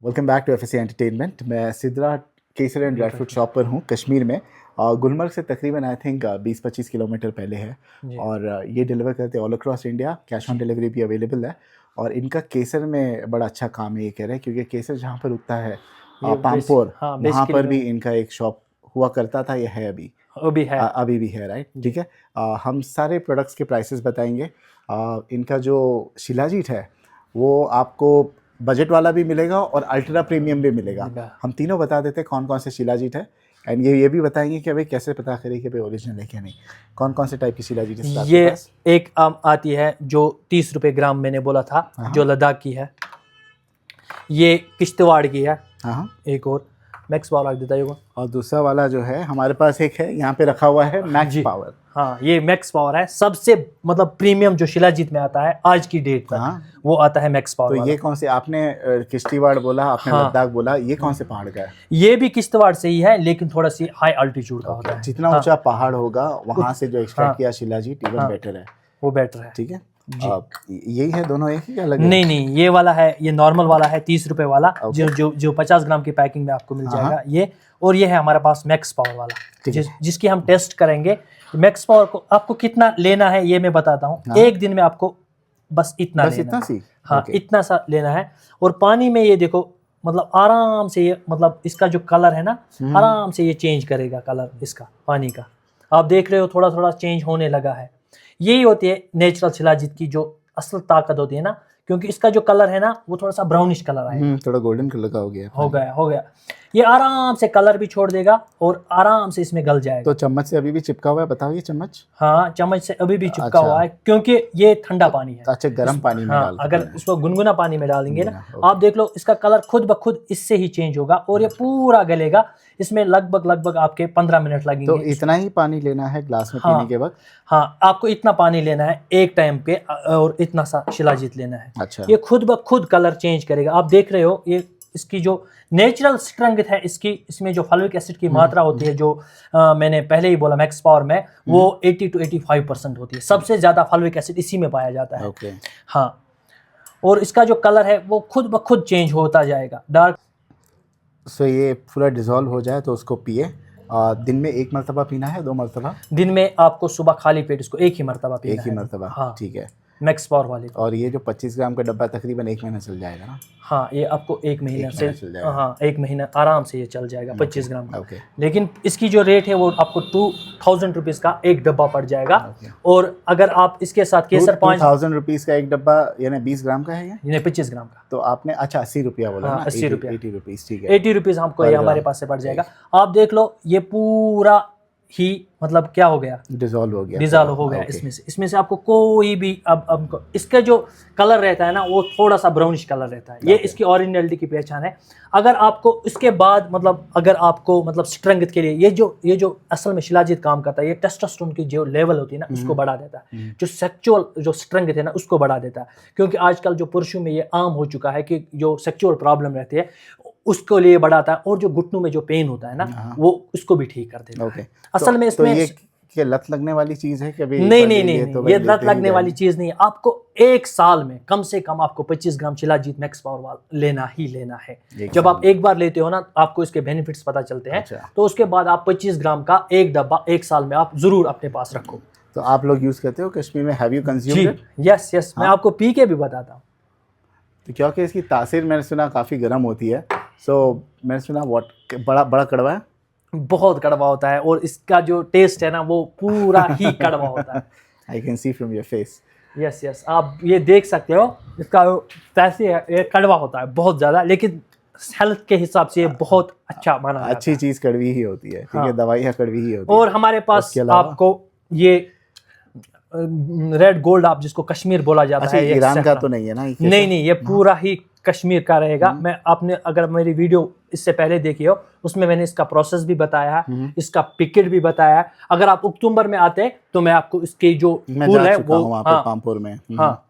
Welcome back to FSC entertainment. मैं Sidra Kesar and dry fruit shop पर हूँ कश्मीर में। गुलमर्ग से तकरीबन आई थिंक 20-25 किलोमीटर पहले है और ये डिलीवर करते हैं all across India. Cash on delivery भी अवेलेबल है और इनका केसर में बड़ा अच्छा काम है ये कह रहे हैं, क्योंकि केसर जहाँ पर उगता है पामपोर, वहाँ पर भी इनका एक शॉप हुआ करता था, ये है अभी भी है, राइट? ठीक है। हम सारे प्रोडक्ट्स के प्राइसेस बताएंगे। इनका जो शिलाजीत है वो आपको बजट वाला भी मिलेगा और अल्ट्रा प्रीमियम भी मिलेगा। हम तीनों बता देते हैं कौन कौन से शिलाजीत है एंड ये भी बताएंगे कि भाई कैसे पता करें कि भाई ओरिजिनल है क्या नहीं। कौन कौन से टाइप की शिलाजीत है? ये एक आती है जो 30 रुपए ग्राम मैंने बोला था, जो लद्दाख की है। ये किश्तवाड़ की है। एक और मैक्स पावर रख देता है। और दूसरा वाला जो है हमारे पास एक है यहाँ पे रखा हुआ है, मैक्स पावर। हाँ, ये मैक्स पावर है। सबसे मतलब प्रीमियम जो शिलाजीत में आता है आज की डेट तक, वो आता है मैक्स पावर। तो ये कौन से, आपने किश्तवाड़ बोला, आपने लद्दाख बोला, ये कौन से पहाड़ का है? ये भी किश्तवाड़ से ही है, लेकिन थोड़ा सी हाई अल्टीट्यूड का होता है। जितना ऊंचा पहाड़ होगा वहां से जो एक्सट्रैक्ट किया शिलाजीत इवन बेटर है, वो बेटर है। ठीक है। यही है दोनों एक ही क्या अलग? नहीं, ये वाला है, ये नॉर्मल वाला है 30 रुपए वाला, जो 50 ग्राम की पैकिंग में आपको मिल जाएगा ये। और ये है हमारे पास मैक्स पावर वाला, जिसकी हम टेस्ट करेंगे। मैक्स पावर को आपको कितना लेना है ये मैं बताता हूँ। एक दिन में आपको बस इतना लेना है। हाँ, इतना सा लेना है। और पानी में ये देखो, मतलब आराम से ये, मतलब इसका जो कलर है ना, आराम से ये चेंज करेगा कलर इसका, पानी का। आप देख रहे हो थोड़ा थोड़ा चेंज होने लगा है। यही होती है नेचुरल शिलाजीत की जो असल ताकत होती है ना, क्योंकि इसका जो कलर है ना वो थोड़ा सा ब्राउनिश कलर आएगा, थोड़ा गोल्डन कलर का हो गया। ये आराम से कलर भी छोड़ देगा और आराम से इसमें गल जाएगा। तो चम्मच से अभी भी चिपका हुआ है, बताओ ये चम्मच? हाँ, चम्मच से अभी भी चिपका हुआ है, क्योंकि ये ठंडा पानी है। अच्छा, गर्म पानी में डाल, अगर इसको गुनगुना पानी में डालेंगे ना, आप देख लो इसका कलर खुद ब खुद इससे ही चेंज होगा और ये पूरा गलेगा। इसमें लगभग आपके 15 मिनट लगेंगे। तो इतना ही पानी लेना है ग्लास में पीने के वक्त? हाँ, आपको इतना पानी लेना है एक टाइम पे और इतना सा शिलाजीत लेना है। अच्छा। ये खुद ब खुद कलर चेंज करेगा। आप देख रहे हो ये इसकी जो नेचुरल स्ट्रेंथ है, इसमें जो फॉलिक एसिड की मात्रा होती है, जो मैंने पहले ही बोला मैक्स पावर में, वो 80 to 85% होती है। सबसे ज्यादा फॉलिक एसिड इसी में पाया जाता है। हाँ, और इसका जो कलर है वो खुद ब खुद चेंज होता जाएगा, डार्क। सो ये पूरा डिजोल्व हो जाए तो उसको पिए। दिन में एक मरतबा पीना है, 2 मरतबा? दिन में आपको सुबह खाली पेट इसको एक ही मरतबा पीना है। एक ही मरतबा? हाँ, ठीक है। मैक्स पावर वाले। और ये जो 25 ग्राम का डब्बा तकरीबन 1 महीना चल जाएगा ना? हाँ, ये आपको 1 महीना से, हाँ 1 महीना आराम से ये चल जाएगा 25 ग्राम का। लेकिन इसकी जो रेट है वो आपको 2000 रुपीज़ का एक डब्बा पड़ जाएगा। और अगर आप इसके साथ केसर 2000 रुपीज़ का एक डब्बा, यानी 20 ग्राम का है ये 25 ग्राम का। तो आपने अच्छा 80 रुपया बोला ना? 80 रुपया, 80 रुपीज़, ठीक है। 80 रुपीज़ हमको ये हमारे पास से पड़ जाएगा। आप देख लो ये पूरा ही मतलब क्या हो गया, डिजॉल्व हो गया। इसमें से आपको कोई भी अब इसका जो कलर रहता है ना वो थोड़ा सा ब्राउनिश कलर रहता है। ये इसकी ओरिजिनलिटी की पहचान है। अगर आपको इसके बाद अगर आपको स्ट्रेंथ के लिए ये जो असल में शिलाजीत काम करता है, ये टेस्टोस्टेरोन की जो लेवल होती है ना उसको बढ़ा देता है। जो सेक्सुअल जो स्ट्रेंथ है ना उसको बढ़ा देता है, क्योंकि आजकल जो पुरुषों में ये आम हो चुका है कि जो सेक्सुअल प्रॉब्लम रहती है उसको लिए बढ़ाता है, और जो घुटनों में जो पेन होता है ना वो उसको भी ठीक कर देता है। असल में इसमें ये लत लगने वाली चीज है कभी? नहीं, तो ये लत लगने वाली चीज नहीं है। आपको एक साल में कम से कम आपको 25 ग्राम शिलाजीत मैक्स पावर वाला लेना ही लेना है। जब आप एक बार लेते हो ना आपको इसके बेनिफिट्स पता चलते हैं। तो उसके बाद आप 25 ग्राम का एक डब्बा एक साल में आप जरूर अपने पास रखो। तो आप लोग यूज करते हो कश्मीर में? Have you consumed it? Yes, मैं आपको पी के भी बताता हूँ। तो क्योंकि इसकी तासीर मैंने सुना काफी गर्म होती है, सो मैंने सुना बड़ा कड़वा है, बहुत कड़वा होता है, और इसका जो टेस्ट है ना वो पूरा ही कड़वा होता है। I can see from your face. Yes, आप ये देख सकते हो इसका वैसे ये कड़वा होता है बहुत ज़्यादा, लेकिन हेल्थ के हिसाब से ये बहुत अच्छा माना जाता है। अच्छी चीज़ कड़वी ही होती है, ठीक है, दवाइयाँ कड़वी ही होती है। और हमारे पास आपको ये रेड गोल्ड, आप जिसको कश्मीर बोला जाता है, ईरान का तो नहीं है ना? नहीं, ये पूरा ही कश्मीर का रहेगा। मैं आपने अगर मेरी वीडियो इससे पहले देखी हो उसमें मैंने इसका प्रोसेस भी बताया है, इसका पिकेट भी बताया है। अगर आप अक्टूबर में आते हैं तो मैं आपको इसकी जो फूल है वो पामपुर में,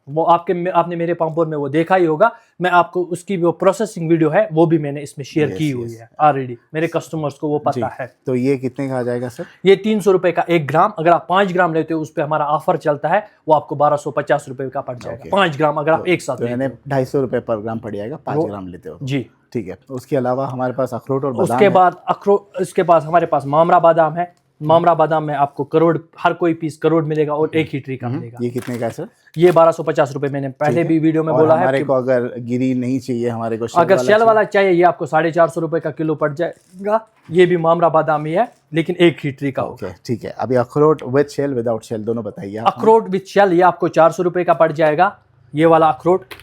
वो आपने मेरे पामपुर में वो देखा ही होगा। मैं आपको उसकी वो प्रोसेसिंग वीडियो है वो भी मैंने इसमें शेयर की हुई है ऑलरेडी, मेरे कस्टमर्स को वो पता है। तो ये कितने का आ जाएगा सर? ये 300 रुपए का 1 ग्राम। अगर आप 5 ग्राम लेते हो उस पर हमारा ऑफर चलता है, वो आपको 1250 रुपए का पड़ जाएगा 5 ग्राम, अगर आप एक साथ। 250 रुपए पर ग्राम पड़ जाएगा 5 ग्राम लेते हो जी। ठीक है। उसके अलावा हमारे पास अखरोट और बादाम उसके है। बाद अखरोट, उसके पास हमारे पास मामरा बादाम है। मामरा बादाम में आपको करोड़, हर कोई पीस करोड़ मिलेगा और एक ही ट्री का मिलेगा। ये कितने का है सर? ये 1250 रुपए, मैंने पहले भी वीडियो में बोला है। हमारे को अगर गिरी नहीं चाहिए, हमारे को अगर शेल वाला चाहिए, ये आपको 450 रुपए का किलो पड़ जाएगा। ये भी मामरा बादाम ही है, लेकिन एक ही ट्री का होगा। ठीक है। अभी अखरोट विद शेल विदाउट शेल दोनों बताइए। अखरोट विद शेल ये आपको 400 रुपए का पड़ जाएगा। ये वाला अखरोट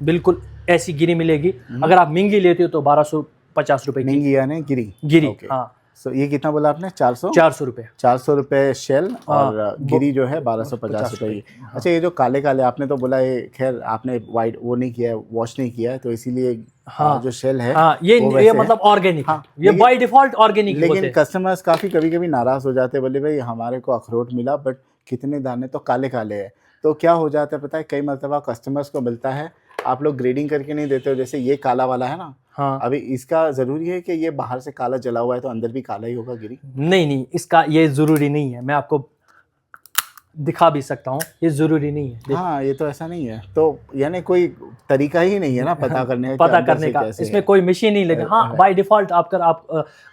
बिल्कुल ऐसी गिरी मिलेगी। अगर आप मिंगी लेते हो तो 1250 रुपए की। मिंगी यानी गिरी? गिरी, हाँ। सो ये कितना बोला आपने? 400 रुपए। 400 रुपए शेल और गिरी जो है 1250 रुपए की। अच्छा, ये जो काले काले आपने तो बोला, ये खैर आपने वाइट वो नहीं किया है, वॉश नहीं किया है, तो इसीलिए जो शेल है ये मतलब ऑर्गेनिक, ये बाय डिफॉल्ट ऑर्गेनिक। लेकिन कस्टमर्स काफी कभी कभी नाराज हो जाते हैं, बोले भाई हमारे को अखरोट मिला बट कितने दाने तो काले काले है। तो क्या हो जाता है पता है, कई मरतबा कस्टमर्स को मिलता है, आप लोग ग्रेडिंग करके नहीं देते हो। जैसे ये काला वाला है ना, हाँ। अभी इसका जरूरी है कि ये बाहर से काला जला हुआ है तो अंदर भी काला ही होगा गिरी? नहीं, इसका ये जरूरी नहीं है। मैं आपको दिखा भी सकता हूँ, ये जरूरी नहीं है। हाँ, ये तो ऐसा नहीं है। तो यानी कोई तरीका ही नहीं है ना पता करने का, इसमें कोई मशीन नहीं लगे। हाँ, बाय डिफॉल्ट आप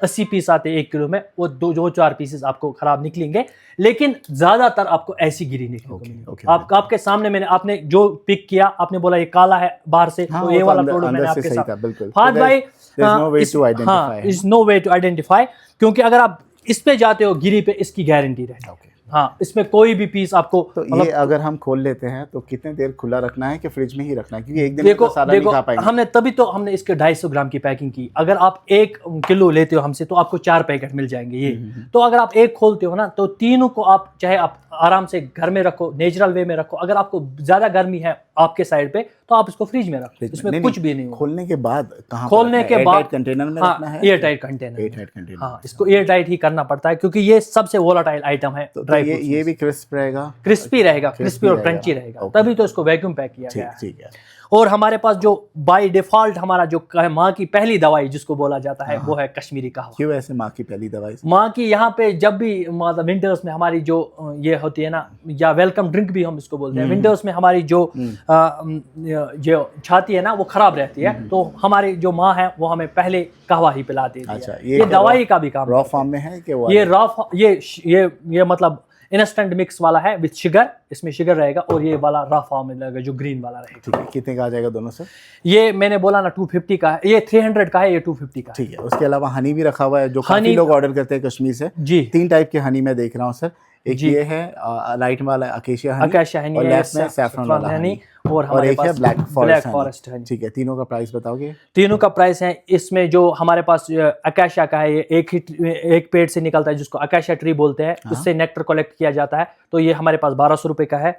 80 पीस आते हैं 1 किलो में, वो 2-4 पीसेस आपको खराब निकलेंगे, लेकिन ज्यादातर आपको ऐसी गिरी निकलेगी। आपके सामने आपने जो पिक किया, आपने बोला ये काला है बाहर से, तो ये वाला तोड़ो मैंने आपके साथ। फाद भाई, is no way to identify, क्योंकि अगर आप इस पे जाते हो गिरी पे, इसकी गारंटी रहती है। हाँ, इसमें कोई भी पीस आपको तो ये अगर हम खोल लेते हैं तो कितने देर खुला रखना है कि फ्रिज में ही रखना है? क्योंकि एक दिन में सारा नहीं खा पाएंगे। हमने तभी तो हमने इसके 250 ग्राम की पैकिंग की। अगर आप 1 किलो लेते हो हमसे तो आपको 4 पैकेट मिल जाएंगे ये। तो अगर आप 1 खोलते हो ना, तो तीनों को आप चाहे आप आराम से घर में रखो, नेचुरल वे में रखो। अगर आपको ज्यादा गर्मी है आपके साइड पे तो आप इसको फ्रिज में रखो, इसमें कुछ भी नहीं होगा। खोलने के बाद कहाँ? खोलने के बाद कंटेनर में रखना है, एयर टाइट कंटेनर। हाँ, इसको एयर टाइट ही करना पड़ता है, क्योंकि ये सबसे वोलाटाइल आइटम है। ये भी क्रिस्पी रहेगा क्रिस्पी और क्रंची रहेगा, तभी तो इसको वैक्यूम पैक किया गया है। ठीक है। और हमारे पास जो बाय डिफॉल्ट हमारा जो माँ की पहली दवाई जिसको बोला जाता है, वो है कश्मीरी कहवा। क्यों ऐसे माँ की पहली दवाई? माँ की यहाँ पे जब भी मतलब विंटर्स में हमारी जो ये होती है ना, या वेलकम ड्रिंक भी हम इसको बोलते हैं, विंटर्स में हमारी जो छाती है ना वो खराब रहती है, तो हमारी जो माँ है वो हमें पहले कहवा ही पिलाती है। अच्छा, ये दवाई का भी काम रॉ फॉर्म में है कि ये रॉ, ये मतलब इंस्टेंट मिक्स वाला है विद शुगर, इसमें शुगर रहेगा, और ये वाला रॉ फॉर्म में लगेगा जो ग्रीन वाला रहेगा। ठीक है। कितने का आ जाएगा दोनों से? ये मैंने बोला ना 250 का है, ये 300 का है, ये 250 का। ठीक है। उसके अलावा हनी भी रखा हुआ है, जो काफी लोग ऑर्डर करते हैं कश्मीर से जी। 3 टाइप के हनी मैं देख रहा हूँ सर। एक ये है राइट वाला अकेशिया हनी, और लेफ्ट में सैफरन वाला हनी, और एक है ब्लैक फॉरेस्ट हनी। ठीक है। तीनों का प्राइस बताओगे? तीनों का प्राइस है, इसमें जो हमारे पास अकेशिया का है, ये एक पेड़ से निकलता है जिसको अकेशिया ट्री बोलते हैं, उससे नेक्टर कलेक्ट किया जाता है, तो ये हमारे पास 1200 रुपए का है।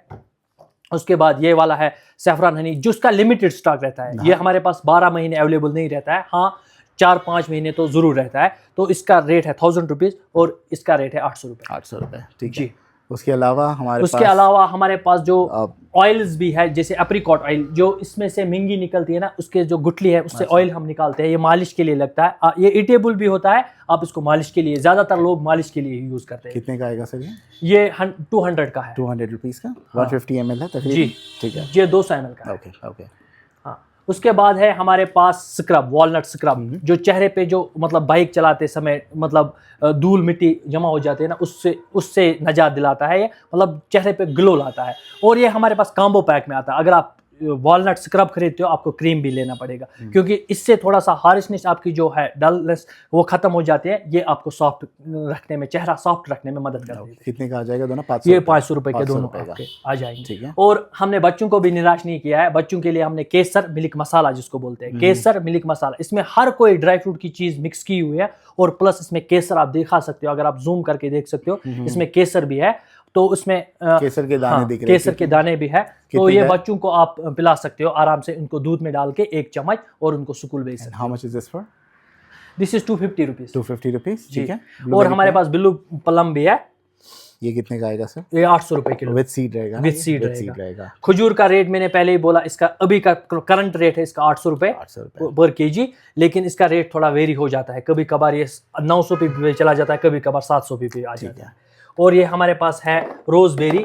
उसके बाद ये वाला है सैफरन हनी, जिसका लिमिटेड स्टॉक रहता है। ये हमारे पास 12 महीने अवेलेबल नहीं रहता है, हाँ 4-5 महीने तो जरूर रहता है। तो इसका रेट है 1000 रुपीज और इसका रेट है 800 रुपए। 800 रुपए, ठीक है। उसके अलावा हमारे पास जो ऑयल्स भी है, जैसे एप्रिकॉट ऑयल, जो इसमें से मिंगी निकलती है ना, उसके जो गुठली है उससे ऑयल हम निकालते हैं। ये मालिश के लिए लगता है, ये ईटेबल भी होता है, आप इसको मालिश के लिए, ज्यादातर लोग मालिश के लिए यूज करते हैं। कितने का आएगा सर ये 200 का है। 200 रुपीज का 150 ml है तकरीबन जी। ठीक है। ये 200 ml का। ओके। उसके बाद है हमारे पास स्क्रब, वॉलनट स्क्रब, जो चेहरे पे जो मतलब बाइक चलाते समय मतलब धूल मिट्टी जमा हो जाती है ना, उससे निजात दिलाता है। ये मतलब चेहरे पे ग्लो लाता है। और ये हमारे पास कॉम्बो पैक में आता है। अगर आप वॉलनट स्क्रब खरीदते हो, आपको क्रीम भी लेना पड़ेगा, क्योंकि इससे थोड़ा सा हारिशनेस आपकी जो है, डलनेस, वो खत्म हो जाती है। ये आपको सॉफ्ट रखने में, चेहरा सॉफ्ट रखने में मदद करती है। कितने का आ जाएगा दोनों? 500? ये 500 रुपए के दोनों आपके आ जाएंगे। ठीक है। और हमने बच्चों को भी निराश नहीं किया है। बच्चों के लिए हमने केसर मिल्क मसाला जिसको बोलते हैं, केसर मिल्क मसाला, इसमें हर कोई ड्राई फ्रूट की चीज मिक्स की हुई है, और प्लस इसमें केसर आप दिखा सकते हो, अगर आप जूम करके देख सकते हो, इसमें केसर भी है। तो उसमें केसर के दाने दिख रहे हैं, केसर के दाने भी है। तो ये बच्चों को आप पिला सकते हो आराम से, उनको दूध में डाल के 1 चम्मच, और उनको स्कूल भेज सकते हो। How much is this for? This is 250 rupees. 250 rupees, ठीक है। और हमारे पास बिल्लू प्लम भी है। ये कितने का आएगा सर? ये 800 रुपए किलो विद सीड रहेगा। विद सीड रहेगा। खजूर का रेट मैंने पहले ही बोला, इसका अभी का करंट रेट है इसका 800 रुपए पर केजी, लेकिन इसका रेट थोड़ा वेरी हो जाता है। कभी कभार ये 900 पे चला जाता है, कभी कभार 700 पे आ जाता है। और ये हमारे पास है रोजबेरी,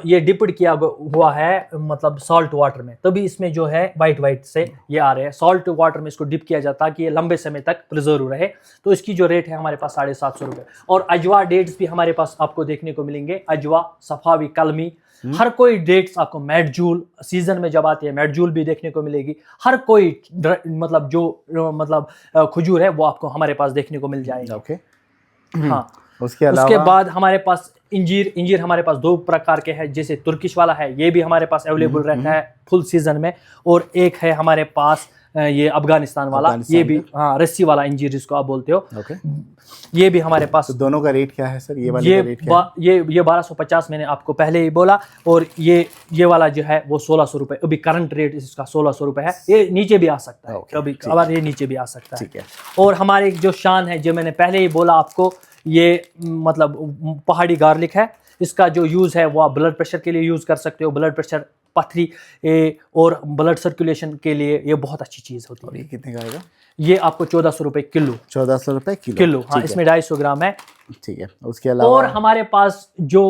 ये डिप्ड किया हुआ है मतलब सॉल्ट वाटर में, तभी इसमें जो है वाइट से ये आ रहे हैं। सॉल्ट वाटर में इसको डिप किया जाता है कि ये लंबे समय तक प्रिजर्व रहे। तो इसकी जो रेट है हमारे पास 750 रुपये। और अजवा डेट्स भी हमारे पास आपको देखने को मिलेंगे, अजवा, सफावी, कलमी, हर कोई डेट्स आपको, मेडजूल सीजन में जब आती है मेडजूल भी देखने को मिलेगी। हर कोई मतलब जो मतलब खजूर है वो आपको हमारे पास देखने को मिल जाएगा। ओके। हाँ, उसके बाद हमारे पास इंजीर हमारे पास 2 प्रकार के हैं, जैसे तुर्किश वाला है, ये भी हमारे पास अवेलेबल रहता है फुल सीजन में, और एक है हमारे पास ये अफगानिस्तान वाला, ये भी हाँ रस्सी वाला इंजीर जिसको आप बोलते हो। ओके। ये भी हमारे पास। तो दोनों का रेट क्या है सर? ये वाले का रेट क्या है? ये 1250 मैंने आपको पहले ही बोला, और ये वाला जो है वो 1600 रुपये। अभी करंट रेट इसका 1600 रुपये है। ये नीचे भी आ सकता है कभी कभार, ये नीचे भी आ सकता है। ठीक है। और हमारे जो शान है, जो मैंने पहले ही बोला आपको, ये मतलब पहाड़ी गार्लिक है। इसका जो यूज़ है वो आप ब्लड प्रेशर के लिए यूज़ कर सकते हो। ब्लड प्रेशर, पथरी और ब्लड सर्कुलेशन के लिए ये बहुत अच्छी चीज़ होती है। और ये कितने का आएगा? ये आपको 1400 रुपये किलो। 1400 रुपये किलो। हाँ, इसमें 250 ग्राम है। ठीक है। उसके अलावा और हमारे पास जो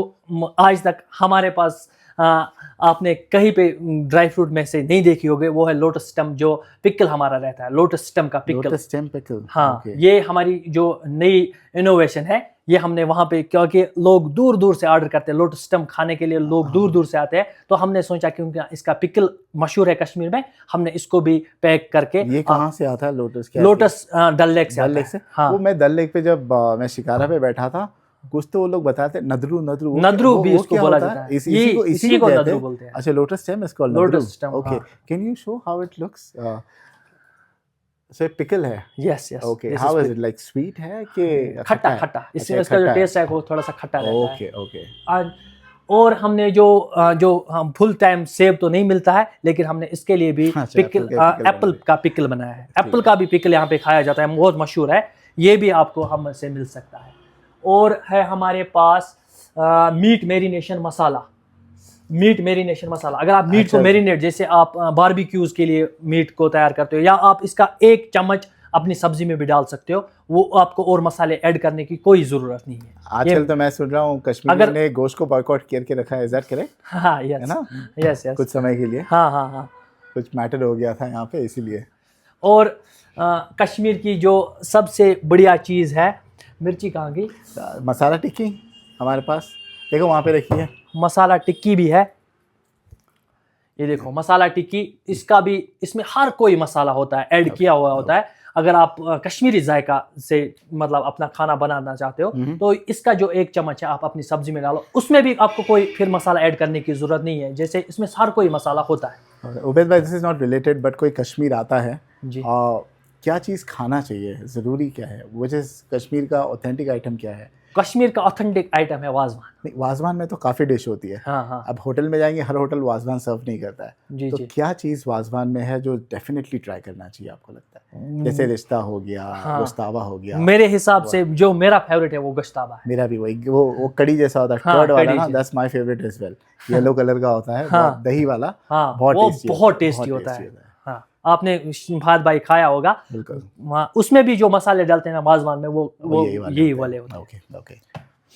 आज तक हमारे पास आपने कहीं पे ड्राई फ्रूट में से नहीं देखी होगी, वो है लोटस स्टेम, जो पिकल हमारा रहता है, लोटस स्टेम का पिकल। Lotus stem pickle. हाँ, ये हमारी जो नई इनोवेशन है, ये हमने वहाँ पे, क्योंकि लोग दूर दूर से ऑर्डर करते हैं लोटस स्टेम खाने के लिए, लोग दूर दूर से आते हैं, तो हमने सोचा क्योंकि इसका पिकल मशहूर है कश्मीर में, हमने इसको भी पैक करके। ये कहाँ से आता है लोटस? लोटस डल लेक से आता है। हाँ, वो मैं डल लेक पे जब मैं शिकारा पे बैठा था, कुछ तो वो लोग बताते नद्रू भी इसको बोला जाता है। इसी को नद्रू बोलते हैं। अच्छा, लोटस स्टेम इसको lotus stem. Okay, can you show how it looks? So pickle है। Yes. Okay, how is it? Like sweet है कि खट्टा? इसका जो टेस्ट है वो थोड़ा सा खट्टा रहता है। ओके। और हमने जो हम फुल टाइम सेब तो नहीं मिलता है, लेकिन हमने इसके लिए भी पिकल, एप्पल का पिकल बनाया है। एप्पल का भी पिकल यहाँ पे खाया जाता है, बहुत मशहूर है। ये भी आपको हमसे मिल सकता है। और है हमारे पास मीट मैरिनेशन मसाला। अगर आप मीट को मैरिनेट, जैसे आप बारबेक्यूज के लिए मीट को तैयार करते हो, या आप इसका 1 चम्मच अपनी सब्जी में भी डाल सकते हो, वो आपको और मसाले ऐड करने की कोई जरूरत नहीं है। आजकल तो मैं सुन रहा हूँ कश्मीर ने गोश्त को बॉयकॉट करके रखा है, इज दैट करेक्ट? हाँ, यस, है ना? यस। कुछ समय के लिए हाँ, कुछ मैटर हो गया था यहाँ पे, इसीलिए। और कश्मीर की जो सबसे बढ़िया चीज़ है, मिर्ची कहाँ की? मसाला टिक्की हमारे पास, देखो वहाँ पे रखी है। मसाला टिक्की भी है, ये देखो मसाला टिक्की। इसका भी, इसमें हर कोई मसाला होता है, ऐड किया हुआ होता है। अगर आप कश्मीरी जायका से मतलब अपना खाना बनाना चाहते हो, तो इसका जो 1 चम्मच है आप अपनी सब्जी में डालो, उसमें भी आपको कोई फिर मसाला ऐड करने की जरूरत नहीं है, जैसे इसमें हर कोई मसाला होता है। उबैद भाई, this is not related, but कोई कश्मीर आता है जी, क्या चीज़ खाना चाहिए, ज़रूरी क्या है? वजह कश्मीर का ऑथेंटिक आइटम क्या है? कश्मीर का ऑथेंटिक आइटम है वाजवान। नहीं, वाजवान में तो काफ़ी डिश होती है। हाँ। अब होटल में जाएंगे, हर होटल वाजवान सर्व नहीं करता है। तो क्या चीज़ वाजवान में है जो डेफिनेटली ट्राई करना चाहिए आपको लगता है? जैसे रिश्ता हो गया, गोश्तावा हो गया। मेरे हिसाब से जो मेरा फेवरेट है वो गोश्तावा है। मेरा भी वही, वो कड़ी जैसा होता है, कर्ड वाला ना, that's my favourite as well. Yellow colour का होता है, दही वाला, बहुत टेस्टी होता है। हाँ, आपने भात भाई खाया होगा, बिल्कुल। उसमें भी जो मसाले डालते हैं ना वाजवान में, वो यही वाले होते हैं। ओके,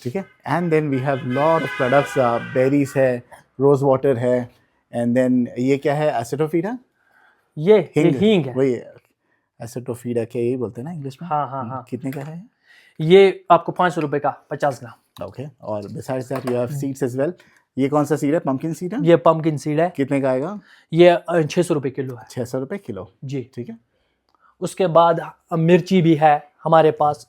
ठीक है। And then we have lot of products, berries है, रोज वाटर है, एंड देन ये क्या है? एसिटोफिडा। ये हींग है। वही एसिटोफिडा के यही बोलते हैं ना इंग्लिश में। हाँ। कितने का है? ये आपको 500 रुपये का 50 ग्राम। ओके। और besides that you have seeds as well. ये कौन सा सीड है? पंपकिन सीड है। ये पंपकिन सीड है। कितने का आएगा? ये 600 रुपये किलो है। 600 रुपये किलो जी, ठीक है। उसके बाद मिर्ची भी है हमारे पास।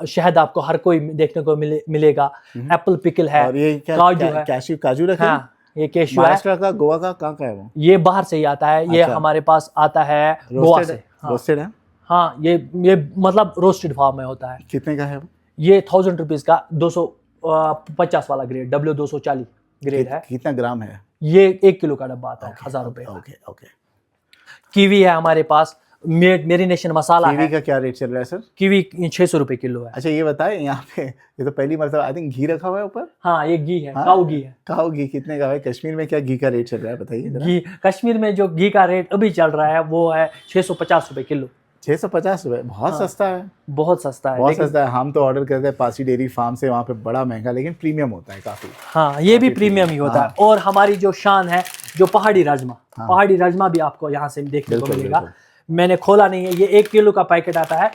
शहद आपको हर कोई देखने को मिलेगा। एप्पल पिकल है। और ये क्या? काजू रखे? हाँ, ये केशू है। महाराष्ट्र का, गोवा का, कहाँ का है वो? ये बाहर से ही आता है। ये हमारे पास आता है गोवा से। रोस्टेड है? हाँ, ये मतलब रोस्टेड फॉर्म में होता है। कितने का है वो? ये 1000 रुपीज़ का 250 वाला ग्रेड, W240 ग्रेड है। कितना ग्राम है? ये 1 किलो का डब्बा आता है, 1000 रुपये। ओके। कीवी है हमारे पास। मैरिनेशन मसाला है। कीवी का क्या रेट चल रहा है सर? कीवी 600 रुपये किलो है। अच्छा, ये बताए यहाँ पे, ये तो पहली मरतबा आई थिंक घी रखा हुआ है ऊपर। हाँ, ये घी है, काऊ घी है। काऊ घी कितने का है? कश्मीर में क्या घी का रेट चल रहा है बताइए? घी कश्मीर में जो घी का रेट अभी चल रहा है वो है 650 रुपये किलो। 650 रुपए, बहुत हाँ, सस्ता है, बहुत सस्ता है, बहुत लेकिन सस्ता है। हम तो ऑर्डर करते हैं पासी डेयरी फार्म से, वहाँ पे बड़ा महंगा, लेकिन प्रीमियम होता है काफ़ी। हाँ ये भी काफी प्रीमियम ही होता है। और हमारी जो शान है जो पहाड़ी राजमा, पहाड़ी राजमा भी आपको यहाँ से देखने को बिल्कुल, मिलेगा। बिल्कुल। मैंने खोला नहीं है, ये 1 किलो का पैकेट आता है,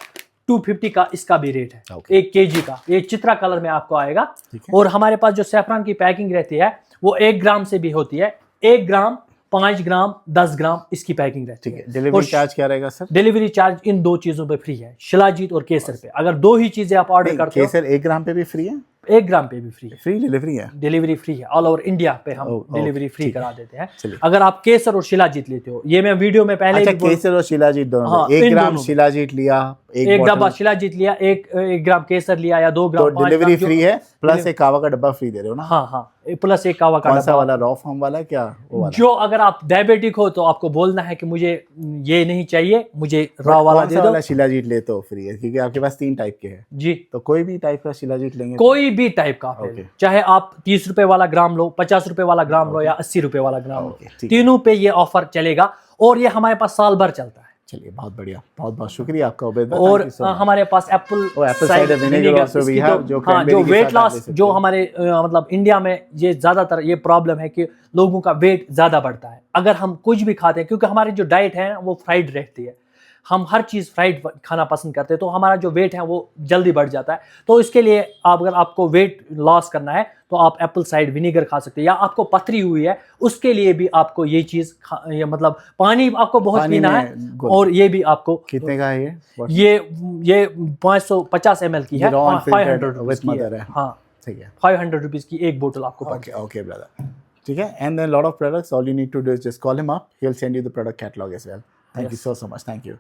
250 का इसका भी रेट है, 1 केजी का। ये चित्रा कलर में आपको आएगा। और हमारे पास जो सैफरान की पैकिंग रहती है वो 1 ग्राम से भी होती है, 1 ग्राम, 5 ग्राम, 10 ग्राम इसकी पैकिंग रहती है। डिलीवरी चार्ज क्या रहेगा सर? डिलीवरी चार्ज इन 2 चीजों पे फ्री है, शिलाजीत और केसर पे। अगर 2 ही चीजें आप ऑर्डर करते हो, केसर 1 ग्राम पे भी फ्री है, 1 ग्राम पे भी फ्री है, फ्री डिलीवरी है, डिलीवरी फ्री है। ऑल ओवर इंडिया पे हम डिलीवरी फ्री ठीक करा देते हैं। चलिए। अगर आप केसर और शिलाजीत लेते हो, ये मैं वीडियो में पहले अच्छा भी केसर और शिलाजीत दोनों हाँ, 1 इन ग्राम दोनों में। शिलाजीत लिया, एक बॉटल, डब्बा शिलाजीत लिया, 1 ग्राम केसर लिया या 2 ग्राम, तो 5 डिलीवरी ग्राम फ्री है, प्लस एक कावा का डब्बा फ्री दे रहे हो ना? हाँ हाँ, प्लस 1 कावा का कौन सा डब्बा। वाला, रॉ फॉर्म वाला क्या वो वाला? जो अगर आप डायबिटिक हो तो आपको बोलना है कि मुझे ये नहीं चाहिए, मुझे रॉ वाला कौन दे सा दो। वाला शिलाजीत ले तो फ्री है, क्योंकि आपके पास 3 टाइप के हैं, जी, तो कोई भी टाइप का शिलाजीत लेंगे? कोई भी टाइप का आप ले लो। चाहे आप 30 रुपए वाला ग्राम लो, 50 रुपए वाला ग्राम लो या 80 रुपए वाला ग्राम लो, तीनों पे ये ऑफर चलेगा। और ये हमारे पास साल भर चलता है। चलिए बहुत बढ़िया, बहुत बहुत शुक्रिया आपका उबैद भाई। और हमारे पास apple cider vinegar also we have, जो cranberry के वेट साथ आप ले लॉस, सकते जो हैं। हमारे मतलब इंडिया में ये ज्यादातर ये प्रॉब्लम है कि लोगों का वेट ज्यादा बढ़ता है अगर हम कुछ भी खाते हैं, क्योंकि हमारी जो डाइट है वो फ्राइड रहती है, हम हर चीज़ फ्राइड खाना पसंद करते हैं, तो हमारा जो वेट है वो जल्दी बढ़ जाता है। तो इसके लिए अगर आपको वेट लॉस करना है तो आप एप्पल साइडर विनेगर खा सकते हैं, या आपको पथरी हुई है उसके लिए भी आपको ये चीज़ मतलब पानी आपको बहुत पीना है। और ये भी आपको कितने का है ये 550 ml की है, 500 रुपीज़ की है। हाँ ठीक है, 500 रुपीज़ की एक बोतल आपको पड़ जाएगी। ओके ब्रदर, ठीक है। And then lot of products, all you need to do is just call him up, he will send you the product catalogue as well. Thank you so much, thank you.